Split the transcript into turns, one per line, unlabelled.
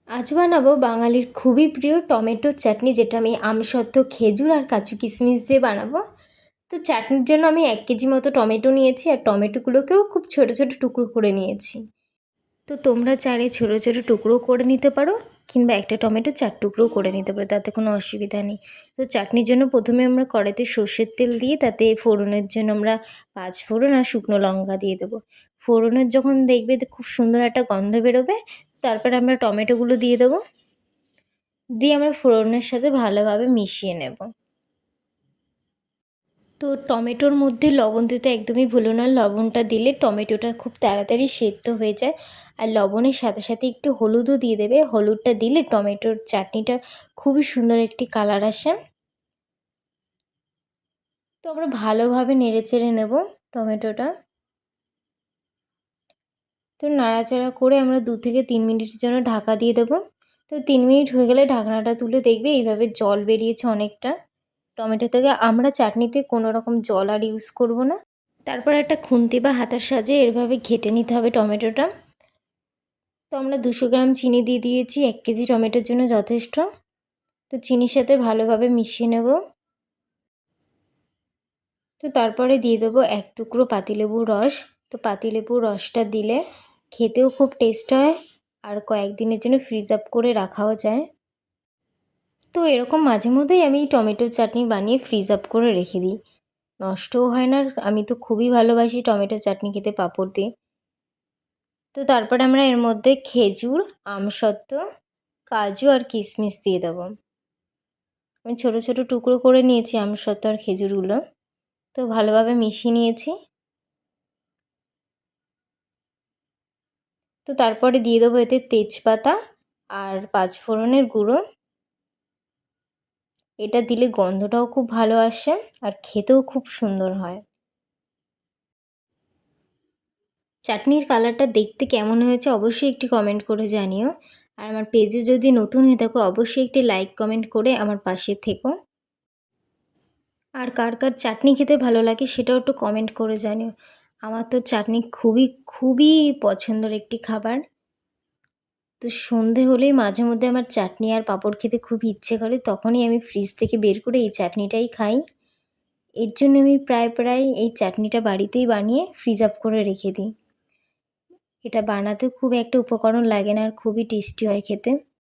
আজ বানাবো বাঙালির খুবই প্রিয় টমেটো চাটনি, যেটা আমি আমসত্ত্ব, খেজুর আর কাজু কিশমিশ দিয়ে বানাবো। তো চাটনির জন্য আমি 1 কেজি মতো টমেটো নিয়েছি, আর টমেটোগুলোকেও খুব ছোটো ছোটো টুকরো করে নিয়েছি। তো তোমরা চাইলে ছোটো ছোটো টুকরো করে নিতে পারো, কিংবা একটা টমেটো 4 টুকরোও করে নিতে পারো, তাতে কোনো অসুবিধা নেই। তো চাটনির জন্য প্রথমে আমরা কড়াইতে সর্ষের তেল দিয়ে তাতে ফোড়নের জন্য আমরা 5 ফোড়ন আর শুকনো লঙ্কা দিয়ে দেবো। ফোড়নের যখন দেখবে খুব সুন্দর একটা গন্ধ বেরোবে, তারপর আমরা টমেটোগুলো দিয়ে দেবো। দিয়ে আমরা ফোড়নের সাথে ভালোভাবে মিশিয়ে নেব। তো টমেটোর মধ্যে লবণ দিতে একদমই ভুলো না, লবণটা দিলে টমেটোটা খুব তাড়াতাড়ি সেদ্ধ হয়ে যায়। আর লবণের সাথে সাথে একটু হলুদও দিয়ে দেবে, হলুদটা দিলে টমেটোর চাটনিটা খুবই সুন্দর একটি কালার আসে। তো আমরা ভালোভাবে নেড়েচেড়ে নেব টমেটোটা। তো নাড়াচাড়া করে আমরা 2 থেকে 3 মিনিটের জন্য ঢাকা দিয়ে দেবো। তো 3 মিনিট হয়ে গেলে ঢাকনাটা তুলে দেখবে এইভাবে জল বেরিয়েছে অনেকটা টমেটো থেকে। আমরা চাটনিতে কোনো রকম জল আর ইউজ করব না। তারপর একটা খুন্তি বা হাতার সাহায্যে এভাবে ঘেটে নিতে হবে টমেটোটা। তো আমরা 200 গ্রাম চিনি দিয়ে দিয়েছি, 1 কেজি টমেটোর জন্য যথেষ্ট। তো চিনির সাথে ভালোভাবে মিশিয়ে নেব। তো তারপরে দিয়ে দেবো 1 টুকরো পাতিলেবুর রস। তো পাতিলেবুর রসটা দিলে খেতেও খুব টেস্ট হয়, আর কয়েকদিনের জন্য ফ্রিজ আপ করে রাখাও যায়। তো এরকম মাঝে মধ্যেই আমি টমেটোর চাটনি বানিয়ে ফ্রিজ আপ করে রেখে দিই, নষ্টও হয় না। আর আমি তো খুবই ভালোবাসি টমেটো চাটনি খেতে পাঁপড় দিয়ে। তো তারপরে আমরা এর মধ্যে খেজুর, আমসত্ত্ব, কাজু আর কিশমিশ দিয়ে দেবো। আমি ছোটো ছোটো টুকরো করে নিয়েছি আমসত্ত্ব আর খেজুরগুলো। তো ভালোভাবে মিশিয়ে নিয়েছি। তো তারপরে দিয়ে দেবো এতে তেজপাতা আর 5 ফোড়নের গুঁড়ো। এটা দিলে গন্ধটাও খুব ভালো আসে আর খেতেও খুব সুন্দর হয়। চাটনির কালারটা দেখতে কেমন হয়েছে অবশ্যই একটি কমেন্ট করে জানিও। আর আমার পেজে যদি নতুন হয়ে থাকো অবশ্যই একটি লাইক কমেন্ট করে আমার পাশে থেকো। আর কার কার চাটনি খেতে ভালো লাগে সেটাও একটু কমেন্ট করে জানিও। আমার তো চাটনি খুবই খুবই পছন্দের একটি খাবার। তো সন্ধে হলেই মাঝে মধ্যে আমার চাটনি আর পাঁপড় খেতে খুব ইচ্ছে করে, তখনই আমি ফ্রিজ থেকে বের করে এই চাটনিটাই খাই। এর জন্য আমি প্রায় এই চাটনিটা বাড়িতেই বানিয়ে ফ্রিজ আপ করে রেখে দিই। এটা বানাতেও খুব একটা উপকরণ লাগে না আর খুবই টেস্টি হয় খেতে।